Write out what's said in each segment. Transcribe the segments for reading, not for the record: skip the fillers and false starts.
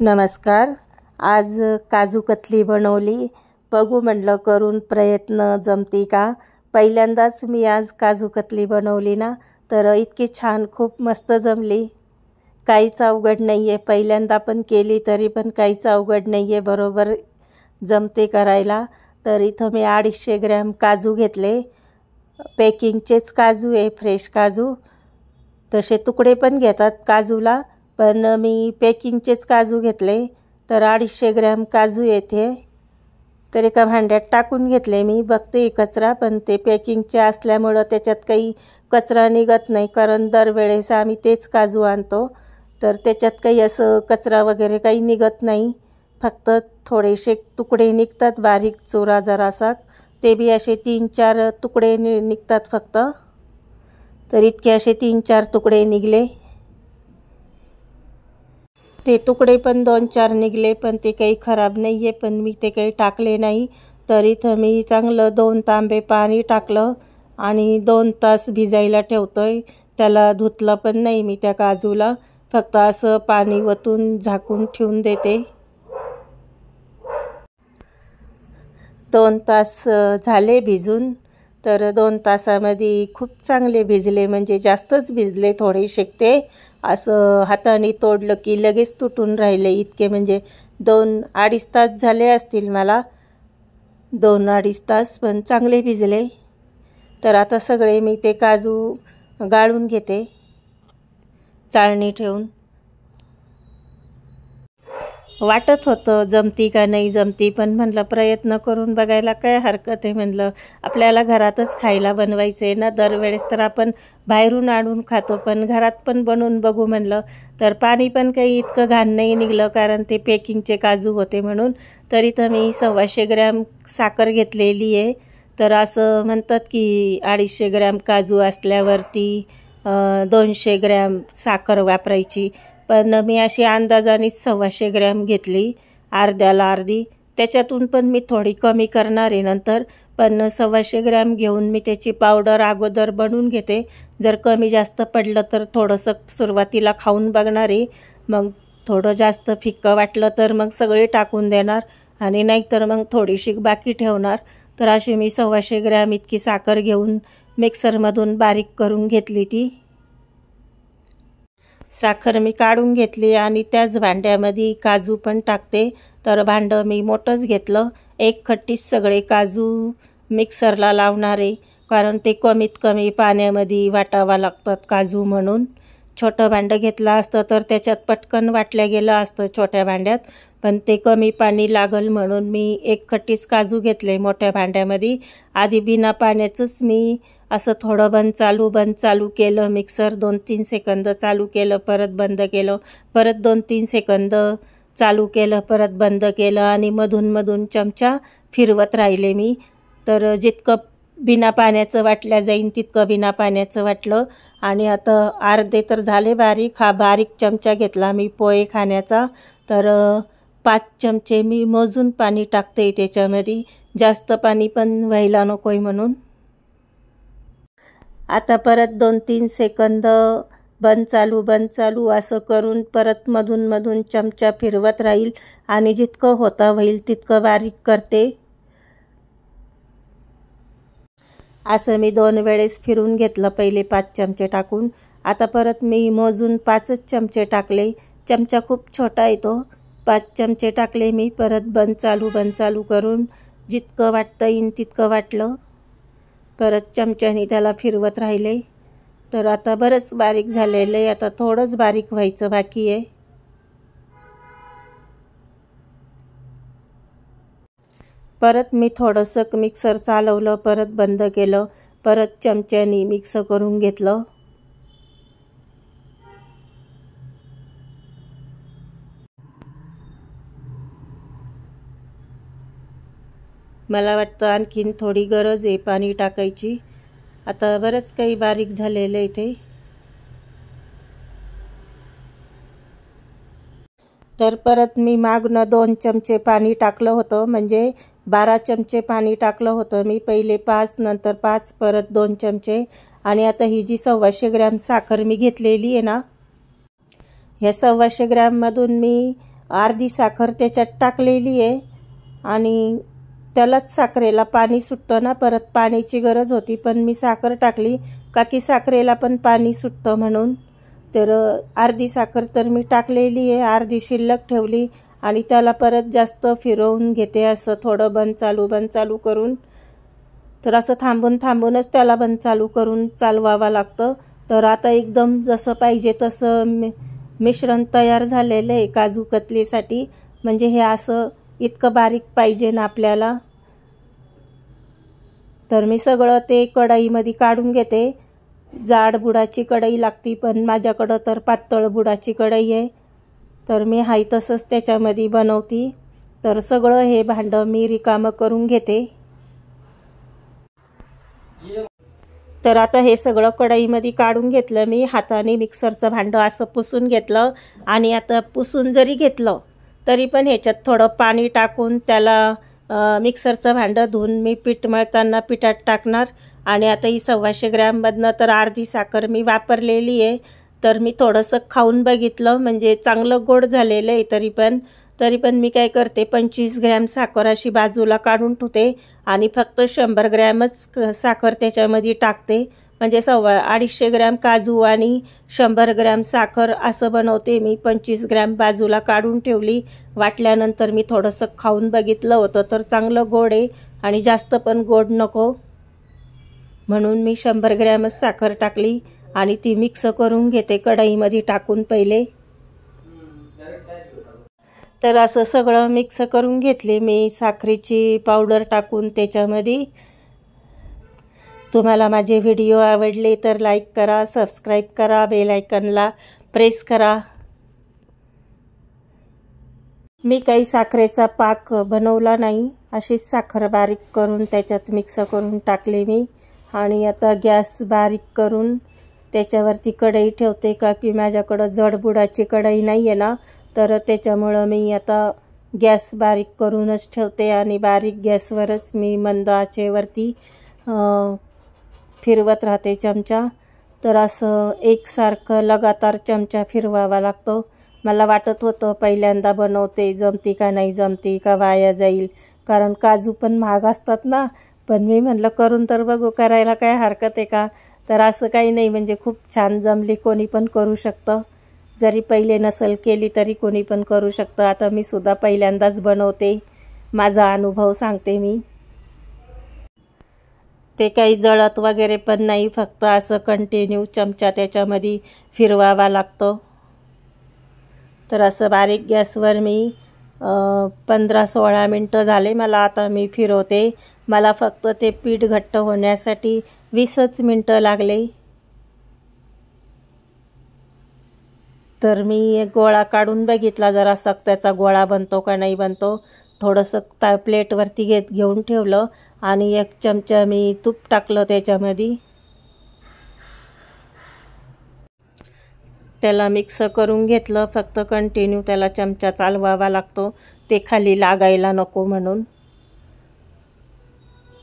नमस्कार. आज काजू कतली बनवली. बघू म्हटलं करून प्रयत्न जमती का. पहिल्यांदाच मी आज काजू कतली बनवली ना, तर इतकी छान खूप मस्त जमली. काहीच अवघड नाही आहे. पहिल्यांदा पण केली तरी पण काहीच अवघड नाही आहे, बरोबर जमते करायला. तर इथं मी 250 ग्रॅम काजू घेतले. पॅकिंगचेच काजू आहे, फ्रेश काजू. तसे तुकडे पण घेतात काजूला, पण मी पॅकिंगचेच काजू घेतले. तर 250 ग्रॅम काजू येथे तर एका भांड्यात टाकून घेतले. मी बघते कचरा, पण ते पॅकिंगचे असल्यामुळं त्याच्यात काही कचरा निघत नाही, कारण दरवेळेस आम्ही तेच काजू आणतो. तर त्याच्यात काही असं कचरा वगैरे काही निघत नाही. फक्त थोडेसे तुकडे निघतात, बारीक चुरा जरासा. ते बी असे 3-4 तुकडे निघतात फक्त. तर इतके असे 3-4 तुकडे निघले. ते तुकडे पण 2-4 निघले, पण ते काही खराब नाही आहे, पण मी ते काही टाकले नाही. तर इथं मी चांगलं 2 तांबे पाणी टाकलं आणि 2 तास भिजायला ठेवतोय. त्याला धुतलं पण नाही मी त्या काजूला, फक्त असं पाणी वतून झाकून ठेवून देते. 2 तास झाले भिजून. तर 2 तासामध्ये खूप चांगले भिजले, म्हणजे जास्तच भिजले. थोडे शेकते असं हाताने तोडलं की लगेच तुटून राहिले इतके, म्हणजे 2-2.5 तास झाले असतील मला. 2-2.5 तास, पण चांगले भिजले. तर आता सगळे मी ते काजू गाळून घेते चाळणी ठेवून. वाटत होतं जमती का नाही जमती, पण म्हणलं प्रयत्न करून बघायला काय हरकत आहे. म्हणलं आपल्याला घरातच खायला बनवायचं आहे ना. दरवेळेस तर आपण बाहेरून आणून खातो, पण घरात पण बनवून बघू म्हणलं. तर पाणी पण काही इतकं घाण नाही निघलं, कारण ते पॅकिंगचे काजू होते म्हणून. तरी तर मी 125 ग्रॅम साखर घेतलेली आहे. तर असं म्हणतात की 250 ग्रॅम काजू असल्यावरती 200 ग्रॅम साखर वापरायची, पण मी अशी अंदाजानेच 125 ग्रॅम घेतली, अर्ध्याला अर्धी. त्याच्यातून पण मी थोडी कमी करणार आहे नंतर, पण 125 ग्रॅम घेऊन मी त्याची पावडर अगोदर बनवून घेते. जर कमी जास्त पडलं तर थोडंसं सुरुवातीला खाऊन बघणार आहे. मग थोडं जास्त फिक्कं वाटलं तर मग सगळे टाकून देणार, आणि नाहीतर मग थोडीशी बाकी ठेवणार. तर अशी मी 125 ग्रॅम इतकी साखर घेऊन मिक्सरमधून बारीक करून घेतली. ती साखर मी काढून घेतली आणि त्याच भांड्यामध्ये काजू पण टाकते. तर भांडं मी मोठंच घेतलं. एक खट्टीच सगळे काजू मिक्सरला लावणार आहे, कारण ते कमीत कमी पाण्यामध्ये वाटावं लागतात काजू म्हणून. छोटं भांडं घेतलं असतं तर त्याच्यात पटकन वाटल्या गेलं असतं छोट्या भांड्यात, पण ते कमी पाणी लागल म्हणून मी एक खट्टीच काजू घेतले मोठ्या भांड्यामध्ये. आधी बिना पाण्याचंच मी असं थोडं बंद चालू केलं मिक्सर. 2-3 सेकंद चालू केलं, परत बंद केलं, परत 2-3 सेकंद चालू केलं, परत बंद केलं, आणि मधून चमचा फिरवत राहिले मी. तर जितकं बिना पाण्याचं वाटल्या जाईन तितकं बिना पाण्याचं वाटलं. आणि आता अर्धे तर झाले बारीक. हा बारीक चमचा घेतला मी पोहे खाण्याचा. तर 5 चमचे मी मोजून पाणी टाकते त्याच्यामध्ये, जास्त पाणी पण व्हायला नकोय म्हणून. आता परत 2-3 सेकंद बंद चालू असं करून परत मधून चमचा फिरवत राहील, आणि जितकं होता होईल तितकं बारीक करते. असं मी 2 वेळेस फिरून घेतलं, पहिले 5 चमचे टाकून. आता परत मी मोजून 5च चमचे टाकले. चमचा खूप छोटा येतो. 5 चमचे टाकले मी. परत बंद चालू करून जितकं वाटतं येईन तितकं वाटलं. परत चमच्याने त्याला फिरवत राहिले. तर आता बरंच बारीक झालेलं आहे. आता थोडंच बारीक व्हायचं बाकी आहे. परत मी थोडंसं मिक्सर चालवलं, परत बंद केलं, परत चमच्याने मिक्स करून घेतलं. मला वाटतं आणखीन थोडी गरज आहे पाणी टाकायची. आता बरंच काही बारीक झालेलं आहे इथे. तर परत मी मागनं 2 चमचे पाणी टाकलं होतं, म्हणजे 12 चमचे पाणी टाकलं होतं मी. पहिले 5, नंतर 5, परत 2 चमचे. आणि आता ही जी 125 ग्रॅम साखर मी घेतलेली आहे ना, ह्या 125 ग्रॅममधून मी अर्धी साखर त्याच्यात टाकलेली आहे आणि त्यालाच साखरेला पाणी सुटतं ना, परत पाण्याची गरज होती, पण मी साखर टाकली का की साखरेला पण पाणी सुटतं म्हणून. तर अर्धी साखर तर मी टाकलेली आहे, अर्धी शिल्लक ठेवली आणि त्याला परत जास्त फिरवून घेते, असं थोडं बंद चालू करून. तर असं थांबूनच त्याला बंद चालू करून चालवावं लागतं. तर आता एकदम जसं पाहिजे तसं मिश्रण तयार झालेलं आहे काजू कतलीसाठी. म्हणजे हे असं इतकं बारीक पाहिजे ना आपल्याला. तर मी सगळं ते कढईमध्ये काढून घेते. जाड बुडाची कढई लागती, पण माझ्याकडं तर पातळ बुडाची कढई आहे, तर मी हाय तसंच त्याच्यामध्ये बनवती. तर सगळं हे भांडं मी रिकामं करून घेते. तर आता हे सगळं कढईमध्ये काढून घेतलं मी. हाताने मिक्सरचं भांडं असं पुसून घेतलं आणि आता पुसून जरी घेतलं तरी पण ह्याच्यात थोडं पाणी टाकून त्याला मिक्सरचं भांडं धुवून मी पीठ मळताना पिठात टाकणार. आणि आता ही 125 ग्रॅममधनं तर अर्धी साखर मी वापरलेली आहे. तर मी थोडंसं खाऊन बघितलं, म्हणजे चांगलं गोड झालेलं आहे. तरी पण मी काय करते, 25 ग्रॅम साखर अशी बाजूला काढून ठेवते आणि फक्त 100 ग्रॅमच साखर त्याच्यामध्ये टाकते. म्हणजे 250 ग्रॅम काजू आणि 100 ग्रॅम साखर असं बनवते मी. 25 ग्रॅम बाजूला काढून ठेवली. वाटल्यानंतर मी थोडंसं खाऊन बघितलं होतं, तर चांगलं गोड आहे आणि जास्त पण गोड नको म्हणून मी 100 ग्रॅमच साखर टाकली आणि ती मिक्स करून घेते कढईमध्ये टाकून पहिले. तर असं सगळं मिक्स करून घेतले मी साखरेची पावडर टाकून त्याच्यामध्ये. तुम्हाला माझे व्हिडिओ आवडले तर लाईक करा, सबस्क्राईब करा, बेल आयकॉनला प्रेस करा. मी काही साखरेचा पाक बनवला नाही, अशीच साखर बारीक करून त्याच्यात मिक्स करून टाकले मी. आणि आता गॅस बारीक करून त्याच्यावरती कढई ठेवते, का की माझ्याकडं जड बुडाची कढई नाही आहे ना, तर त्याच्यामुळं मी आता गॅस बारीक करूनच ठेवते आणि बारीक गॅसवरच मी मंद आचेवरती फिरवत राहते चमचा. तर असं एकसारखं लगातार चमचा फिरवावा लागतो. मला वाटत होतं पहिल्यांदा बनवते, जमती का नाही जमती का वाया जाईल, कारण काजू पण महाग असतात ना. पण मी म्हटलं करून तर बघू, करायला काय हरकत आहे का. तर असं काही नाही, म्हणजे खूप छान जमली, कोणी पण करू शकतं. जरी पहिले नसल केली तरी कोणी पण करू शकतं. आता मी सुद्धा पहिल्यांदाच बनवते, माझा अनुभव सांगते मी. ते काही जळत वगैरे पण नाही, फक्त असं कंटिन्यू चमचा त्याच्यामध्ये फिरवावा लागतो. तर असं बारीक गॅसवर मी 15-16 मिनटं झाले मला. आता मी फिरवते. मला फक्त ते पीठ घट्ट होण्यासाठी 20च मिनटं लागले. तर मी एक गोळा काढून बघितला, जरा त्याचा गोळा बनतो का नाही बनतो. थोडंसं प्लेटवरती घेऊन ठेवलं आणि 1 चमचा मी तूप टाकलं त्याच्यामध्ये. त्याला मिक्स करून घेतलं. फक्त कंटिन्यू त्याला चमचा चालवावा लागतो, ते खाली लागायला नको म्हणून.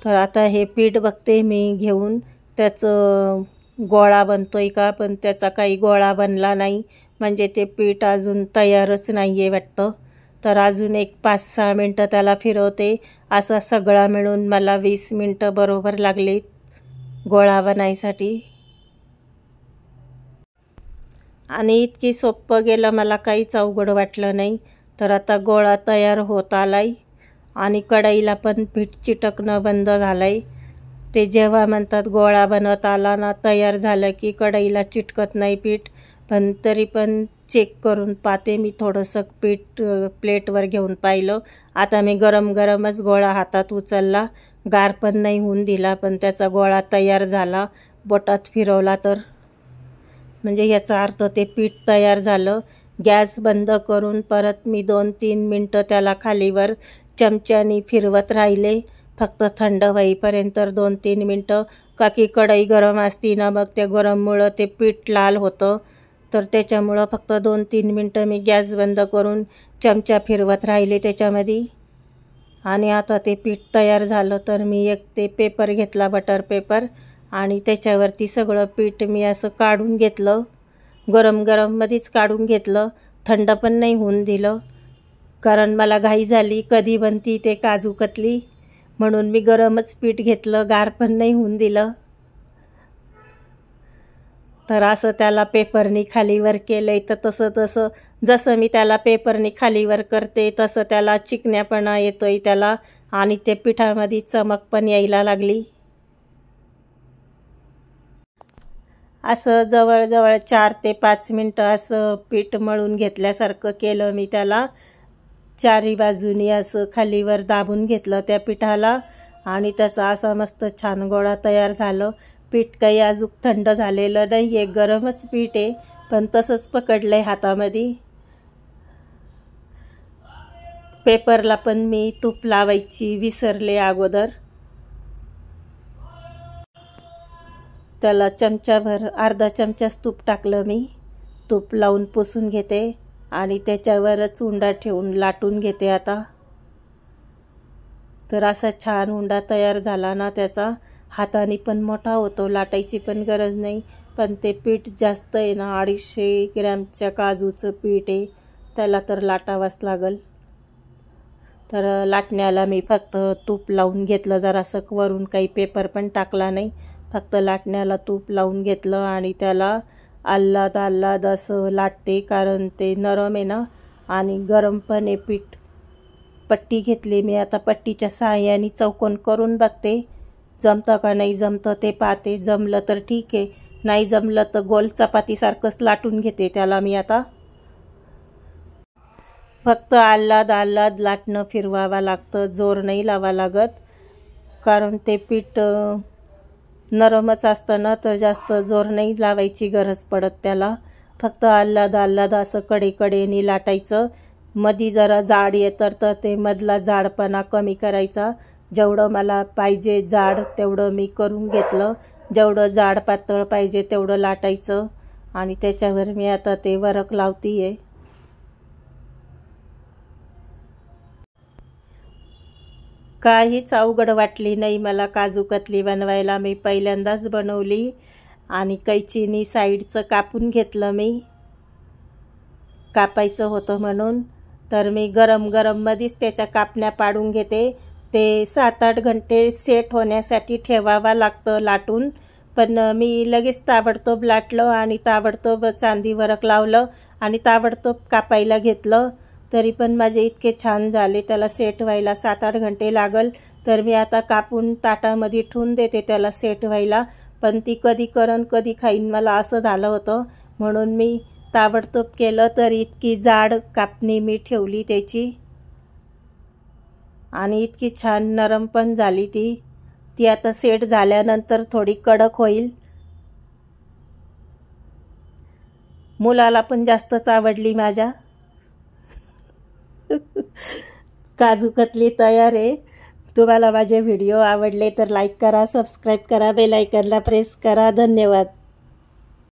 तर आता हे पीठ बघते मी घेऊन, त्याचं गोळा बनतोय का, पण त्याचा काही गोळा बनला नाही. म्हणजे ते पीठ अजून तयारच नाही आहे वाटतं. तर अजून एक 5-6 मिनटं त्याला फिरवते. असा सगळा मिळून मला 20 मिनटं बरोबर लागली गोळा बनायसाठी. आणि इतकी सोपं गेलं, मला काहीच अवघड वाटलं नाही. तर आता गोळा तयार होत आलाय आणि कढईला पण पीठ चिटकणं बंद झालंय. ते जेव्हा म्हणतात गोळा बनत आला ना, तयार झालं की कढईला चिटकत नाही पीठ. पण तरी पण चेक करून पाहते मी. थोडंसं पीठ प्लेटवर घेऊन पाहिलं. आता मी गरमच गोळा हातात उचलला, गार पण नाही होऊन दिला, पण त्याचा गोळा तयार झाला. बोटात फिरवला तर म्हणजे याचा अर्थ ते पीठ तयार झालं. गॅस बंद करून परत मी 2-3 मिनटं त्याला खालीवर चमच्याने फिरवत राहिले, फक्त थंड होईपर्यंत 2-3 मिनटं. का की कढई गरम असती ना, मग त्या गरममुळं ते पीठ लाल होतं. तर त्याच्यामुळं फक्त 2-3 मिनटं मी गॅस बंद करून चमचा फिरवत राहिले त्याच्यामध्ये. आणि आता ते पीठ तयार झालं. तर मी एक ते पेपर घेतला, बटर पेपर, आणि त्याच्यावरती सगळं पीठ मी असं काढून घेतलं. गरममध्येच काढून घेतलं, थंड पण नाही होऊन दिलं. कारण मला घाई झाली कधी बनती ते काजू कतली, म्हणून मी गरमच पीठ घेतलं, गार पण नाही होऊन दिलं. तर असं त्याला पेपरनी खालीवर केलंय. तर तसं जसं मी त्याला पेपरनी खालीवर करते तसं त्याला चिकण्यापणा येतोय त्याला, आणि ते पिठामध्ये चमक पण यायला लागली. असं जवळजवळ 4 ते 5 मिनटं असं पीठ मळून घेतल्यासारखं केलं मी त्याला. चारी बाजूनी असं खालीवर दाबून घेतलं त्या पिठाला, आणि त्याचा असा मस्त छान गोळा तयार झालं. पीठ काही अजून थंड झालेलं नाही आहे, गरमच पीठ आहे, पण तसंच पकडलं आहे हातामध्ये. पेपरला पण मी तूप लावायची विसरले अगोदर. त्याला चमचाभर, अर्धा चमचाच तूप टाकलं मी. तूप लावून पुसून घेते आणि त्याच्यावरच उंडा ठेवून लाटून घेते आता. तर असा छान उंडा तयार झाला ना त्याचा. हाताने पण मोठा होतो, लाटायची पण गरज नाही. पण ते पीठ जास्त आहे ना, 250 ग्रॅमच्या काजूचं पीठ आहे, त्याला तर लाटावाच लागल. तर लाटण्याला मी फक्त तूप लावून घेतलं जरासं, वरून काही पेपर पण टाकला नाही, फक्त लाटण्याला तूप लावून घेतलं आणि त्याला आल्लाद असं लाटते, कारण ते नरम आहे ना आणि गरम पण आहे पीठ. पट्टी घेतली मी आता, पट्टीच्या साहाय्याने चौकोन करून बघते, जमतं का नाही जमतं ते पाहते. जमलं तर ठीक आहे, नाही जमलं तर गोल चपातीसारखंच लाटून घेते त्याला मी आता. फक्त आल्लाद लाटणं फिरवावं लागतं, जोर नाही लावा लागत, कारण ते पीठ नरमच असतं ना, तर जास्त जोर नाही लावायची गरज पडत त्याला. फक्त आल्लाद असं कडेकडेने लाटायचं. मधी जरा जाड येतं तर ते मधला जाडपणा कमी करायचा. जेवढं मला पाहिजे जाड तेवढं मी करून घेतलं. जेवढं जाड पातळ पाहिजे तेवढं लाटायचं, आणि त्याच्यावर मी आता ते वरक लावती आहे. काहीच अवघड वाटली नाही मला काजू कतली बनवायला. मी पहिल्यांदाच बनवली, आणि कैचीनी साईडचं कापून घेतलं मी, कापायचं होतं म्हणून. तर मी गरममध्येच त्याच्या कापण्या पाडून घेते. ते 7-8 घंटे सेट होण्यासाठी ठेवावा लागतं लाटून. पण मी लगेच ताबडतोब लाटलं आणि ताबडतोब चांदी वरक लावलं आणि ताबडतोब कापायला घेतलं. तरी पण माझे इतके छान झाले. त्याला सेट व्हायला 7-8 घंटे लागल. तर मी आता कापून ताटामध्ये ठेवून देते त्याला सेट व्हायला. पण ती कधी करन कधी खाईन, मला असं झालं होतं, म्हणून मी ताबडतोब केलं. तर इतकी जाड कापणी मी ठेवली त्याची, आणि इतकी छान नरम पण झाली ती आता सेट झाल्यानंतर थोडी कडक होईल. मुलाला पण जास्तच आवडली माझ्या. काजू कतली तयार आहे. तुम्हाला माझे व्हिडिओ आवडले तर लाईक करा, सबस्क्राईब करा, बेल आयकॉनला प्रेस करा. धन्यवाद.